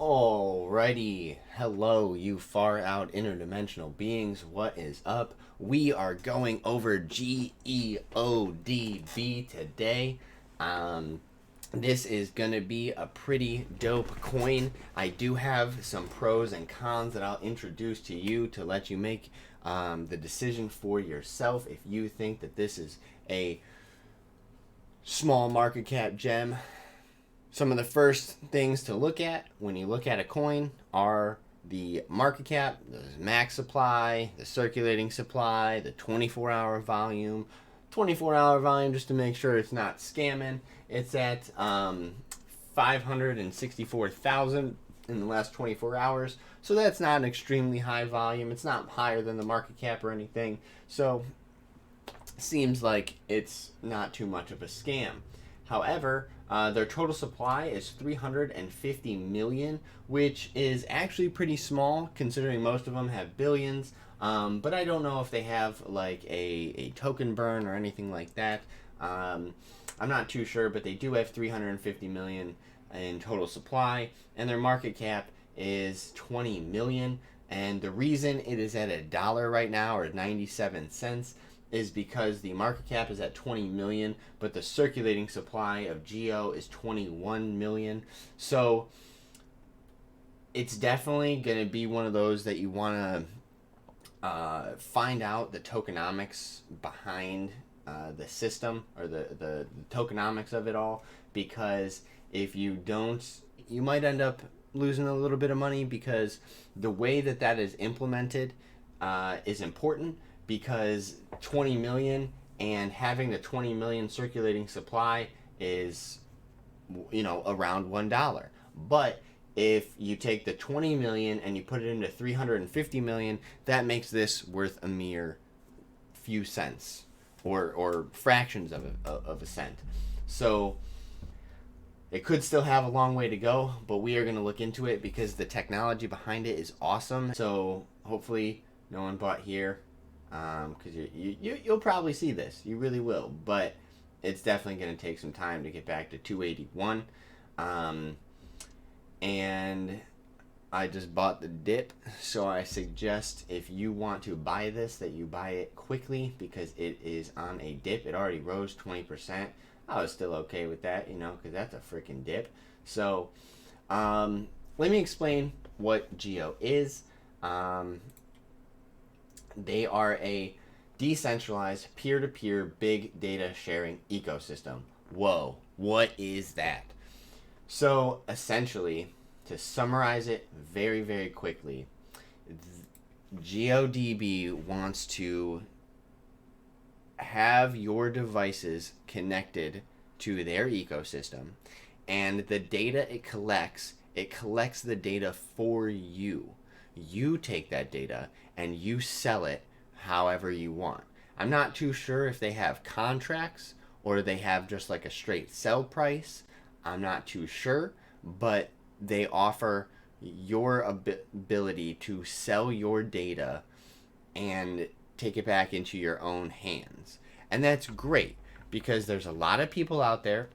Alrighty, hello, you far out interdimensional beings. What is up? We are going over GeoDB today. Um, this is gonna be a pretty dope coin. I do have some pros and cons that I'll introduce to you to let you make the decision for yourself if you think that this is a small market cap gem. Some of the first things to look at when you look at a coin are the market cap, the max supply, the circulating supply, the 24-hour volume. 24-hour volume, just to make sure it's not scamming, it's at 564,000 in the last 24 hours. So that's not an extremely high volume. It's not higher than the market cap or anything. So seems like it's not too much of a scam. However, their total supply is 350 million, which is actually pretty small considering most of them have billions. But I don't know if they have like a token burn or anything like that. I'm not too sure, but they do have 350 million in total supply, and their market cap is 20 million. And the reason it is at $1 right now, or 97 cents, is because the market cap is at 20 million, but the circulating supply of Geo is 21 million. So it's definitely going to be one of those that you want to find out the tokenomics behind the system, or the tokenomics of it all, because if you don't, you might end up losing a little bit of money, because the way that that is implemented is important, because 20 million and having the 20 million circulating supply is, around $1. But if you take the 20 million and you put it into 350 million, that makes this worth a mere few cents, or fractions of a cent. So it could still have a long way to go, but we are going to look into it because the technology behind it is awesome. So hopefully no one bought here, because you'll probably see this. You really will. But it's definitely going to take some time to get back to 281. And I just bought the dip, so I suggest if you want to buy this, that you buy it quickly, because it is on a dip. It already rose 20%. I was still okay with that, because that's a freaking dip. So let me explain what Geo is. They are a decentralized peer-to-peer big data sharing ecosystem. Whoa, what is that? So essentially, to summarize it very, very quickly, GeoDB wants to have your devices connected to their ecosystem, and the data it collects the data for you. You take that data and you sell it however you want. I'm not too sure if they have contracts or they have just like a straight sell price. I'm not too sure, but they offer your ability to sell your data and take it back into your own hands. And that's great, because there's a lot of people out there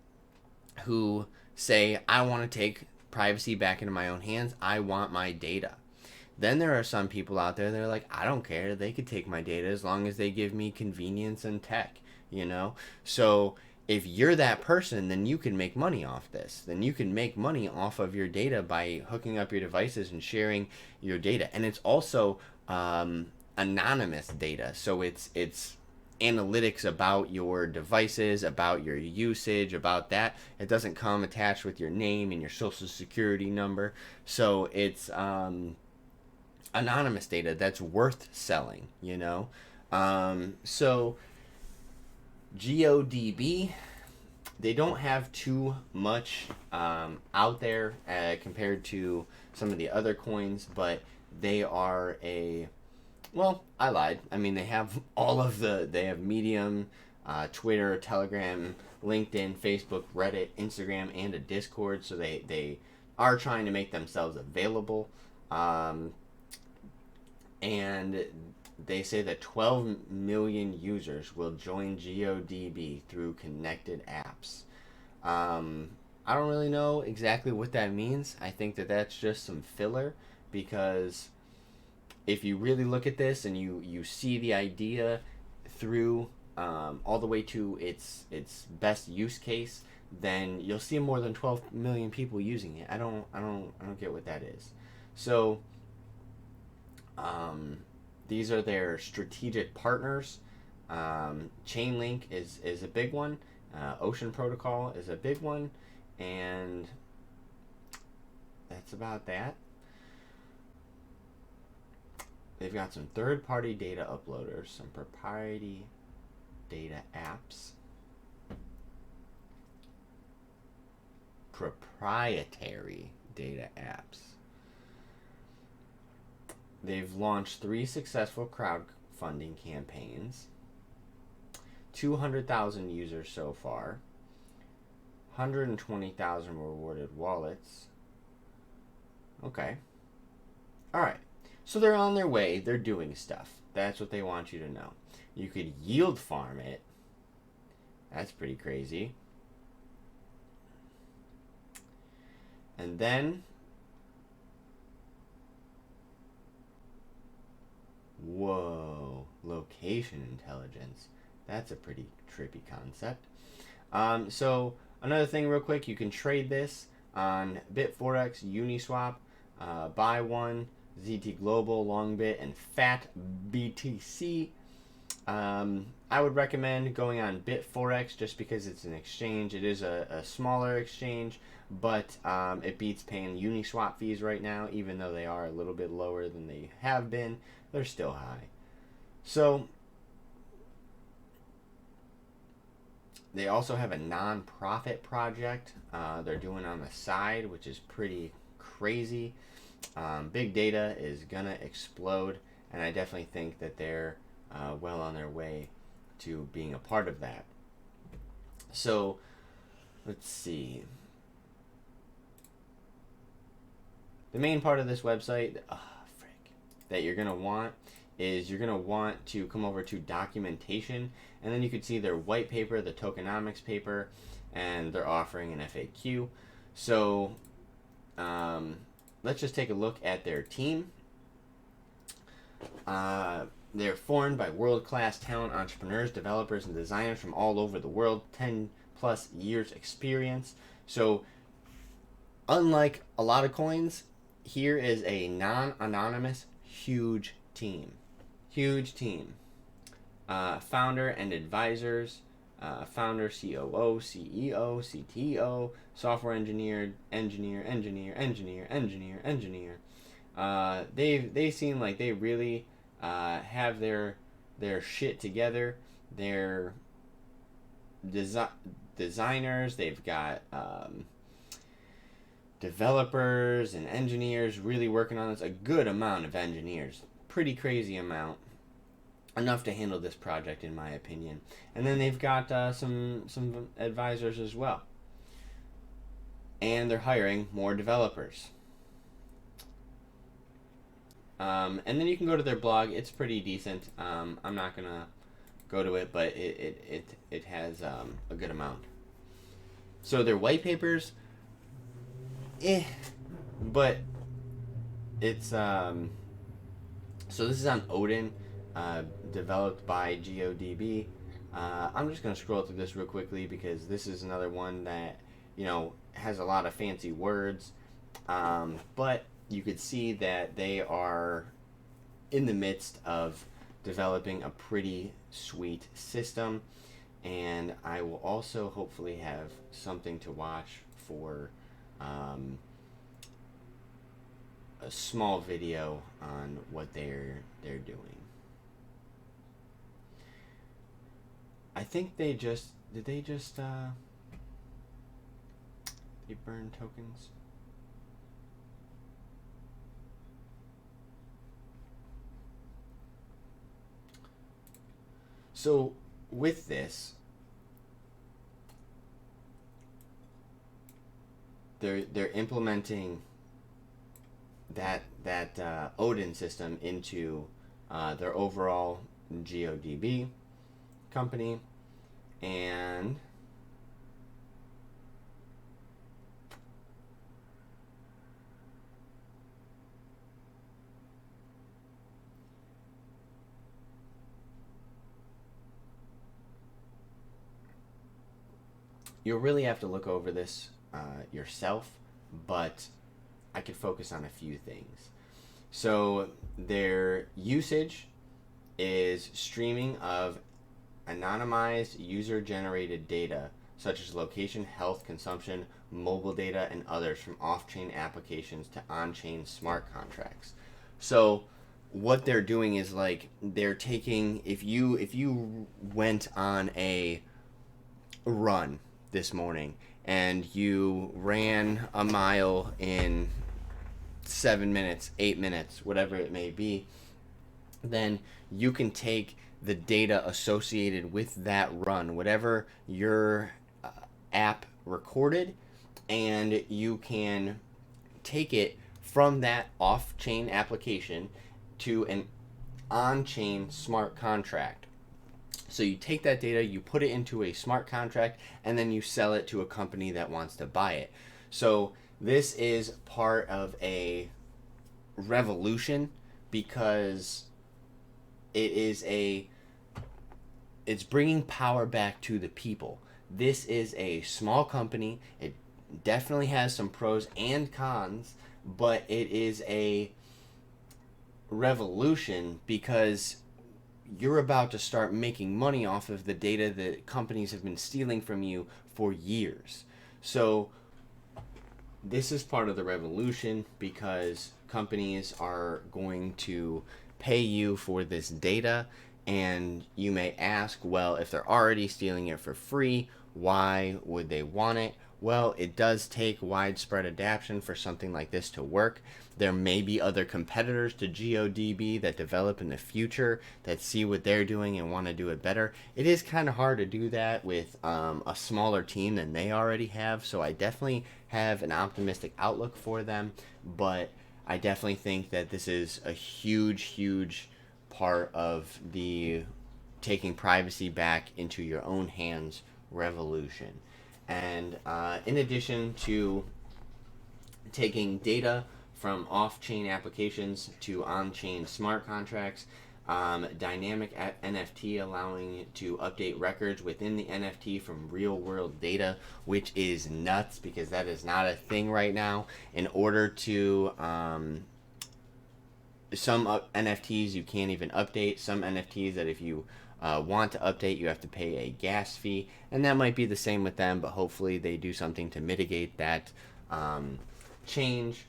who say, I want to take privacy back into my own hands. I want my data. Then there are some people out there that are like, I don't care. They could take my data as long as they give me convenience and tech, So if you're that person, then you can make money off this. Then you can make money off of your data by hooking up your devices and sharing your data. And it's also anonymous data. So it's analytics about your devices, about your usage, about that. It doesn't come attached with your name and your social security number. So it's anonymous data that's worth selling, So GeoDB, they don't have too much out there compared to some of the other coins, but they are I lied. I mean, they have they have Medium, Twitter, Telegram, LinkedIn, Facebook, Reddit, Instagram, and a Discord, so they are trying to make themselves available. And they say that 12 million users will join GeoDB through connected apps. I don't really know exactly what that means. I think that that's just some filler, because if you really look at this and you see the idea through all the way to its best use case, then you'll see more than 12 million people using it. I don't get what that is. So these are their strategic partners. Chainlink is a big one. Ocean Protocol is a big one, and that's about that. They've got some third-party data uploaders, some proprietary data apps, proprietary data apps. They've launched 3 successful crowdfunding campaigns, 200,000 users so far, 120,000 rewarded wallets. Okay. All right. So they're on their way. They're doing stuff. That's what they want you to know. You could yield farm it. That's pretty crazy. And then, whoa, location intelligence. That's a pretty trippy concept. So another thing real quick, you can trade this on Bit4x, Uniswap, Buy1, ZT Global, Longbit, and Fat BTC. I would recommend going on Bit4x just because it's an exchange. It is a smaller exchange, but it beats paying Uniswap fees right now, even though they are a little bit lower than they have been. They're still high. So they also have a non-profit project they're doing on the side, which is pretty crazy. Big data is gonna explode, and I definitely think that they're well on their way to being a part of that. So let's see. The main part of this website that you're gonna want is you're gonna want to come over to documentation, and then you can see their white paper, the tokenomics paper, and they're offering an FAQ. So let's just take a look at their team. They're formed by world-class talent entrepreneurs, developers, and designers from all over the world, 10 plus years experience. So unlike a lot of coins, here is a non-anonymous huge team. Huge team. Founder and advisors, founder, COO, CEO, CTO, software engineer. They seem like they really have their shit together. They're designers. They've got developers and engineers really working on this. A good amount of engineers. Pretty crazy amount. Enough to handle this project, in my opinion. And then they've got some advisors as well. And they're hiring more developers. And then you can go to their blog. It's pretty decent. I'm not gonna go to it, but it has a good amount. So their white papers, but it's so this is on Odin, developed by GeoDB. I'm just gonna scroll through this real quickly because this is another one that has a lot of fancy words, but you could see that they are in the midst of developing a pretty sweet system, and I will also hopefully have something to watch for a small video on what they're doing. I think they burn tokens. So with this, they're implementing that Odin system into their overall GeoDB company, and you'll really have to look over this yourself, but I could focus on a few things. So their usage is streaming of anonymized user-generated data such as location, health, consumption, mobile data, and others from off-chain applications to on-chain smart contracts. So what they're doing is like they're taking, if you went on a run this morning and you ran a mile in 7 minutes, 8 minutes, whatever it may be, then you can take the data associated with that run, whatever your app recorded, and you can take it from that off-chain application to an on-chain smart contract. So you take that data, you put it into a smart contract, and then you sell it to a company that wants to buy it. So this is part of a revolution because it's bringing power back to the people. This is a small company. It definitely has some pros and cons, but it is a revolution because you're about to start making money off of the data that companies have been stealing from you for years. So this is part of the revolution because companies are going to pay you for this data, and you may ask, well, if they're already stealing it for free, why would they want it? Well, it does take widespread adoption for something like this to work. There may be other competitors to GeoDB that develop in the future that see what they're doing and want to do it better. It is kind of hard to do that with a smaller team than they already have, so I definitely have an optimistic outlook for them, but I definitely think that this is a huge part of the taking privacy back into your own hands revolution. And in addition to taking data from off-chain applications to on-chain smart contracts, dynamic NFT allowing to update records within the NFT from real-world data, which is nuts because that is not a thing right now. In order to some NFTs you can't even update. Some NFTs that if you want to update, you have to pay a gas fee, and that might be the same with them, but hopefully they do something to mitigate that change.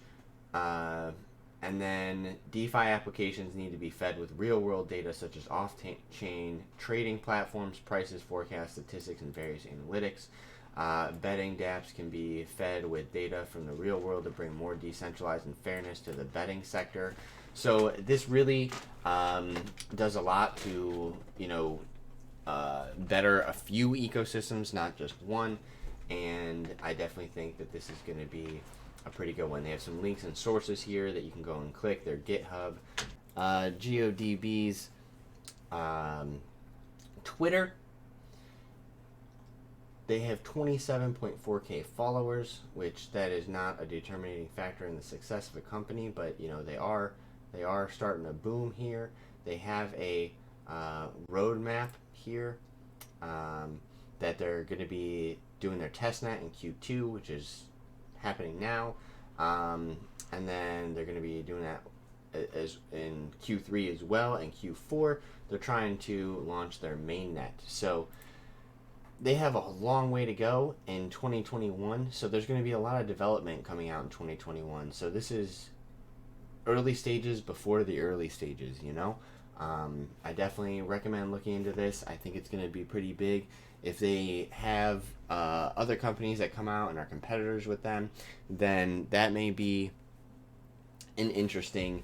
And then DeFi applications need to be fed with real-world data such as off-chain trading platforms, prices, forecasts, statistics, and various analytics. Betting dApps can be fed with data from the real world to bring more decentralized and fairness to the betting sector. So this really does a lot to, better a few ecosystems, not just one. And I definitely think that this is going to be a pretty good one. They have some links and sources here that you can go and click. Their GitHub, GeoDB's Twitter. They have 27.4K followers, which that is not a determining factor in the success of a company, but they are starting to boom here. They have a roadmap here that they're going to be doing their testnet in Q2, which is happening now, and then they're going to be doing that as in Q3 as well, and Q4 they're trying to launch their mainnet. So they have a long way to go in 2021, so there's going to be a lot of development coming out in 2021. So this is early stages before the early stages, I definitely recommend looking into this. I think it's going to be pretty big. If they have other companies that come out and are competitors with them, then that may be an interesting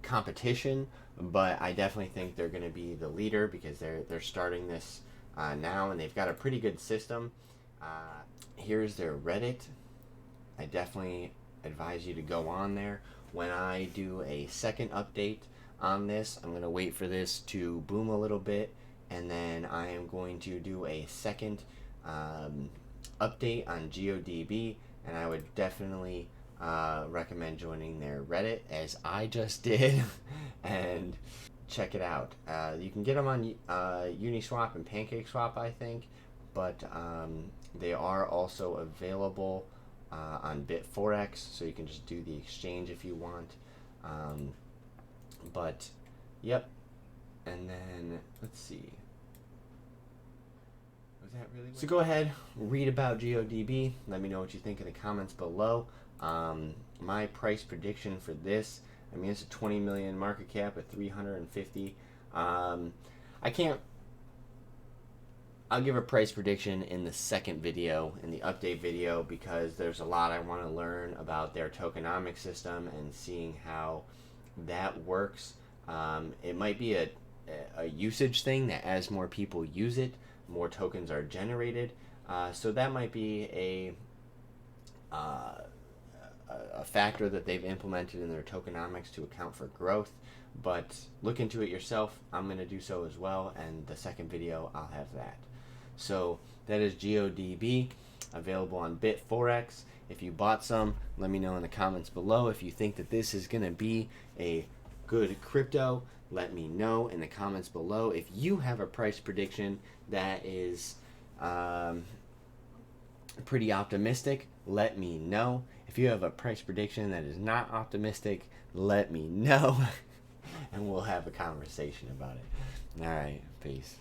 competition, but I definitely think they're going to be the leader because they're starting this now, and they've got a pretty good system. Here's their Reddit. I definitely advise you to go on there. When I do a second update on this, I'm going to wait for this to boom a little bit, and then I am going to do a second update on GeoDB, and I would definitely recommend joining their Reddit as I just did and check it out. You can get them on Uniswap and PancakeSwap, I think, but they are also available on Bit4X, so you can just do the exchange if you want. But yep, and then let's see. Was that really? So go ahead, read about GeoDB. Let me know what you think in the comments below. My price prediction for this, I mean, it's a 20 million market cap at 350. I can't. I'll give a price prediction in the second video, in the update video, because there's a lot I want to learn about their tokenomics system and seeing how that works. It might be a usage thing that as more people use it, more tokens are generated. So that might be a factor that they've implemented in their tokenomics to account for growth. But look into it yourself. I'm going to do so as well, and the second video I'll have that. So that is GeoDB, available on Bit4X. If you bought some, let me know in the comments below. If you think that this is going to be a good crypto, let me know in the comments below. If you have a price prediction that is pretty optimistic, let me know. If you have a price prediction that is not optimistic, let me know. And we'll have a conversation about it. All right, peace.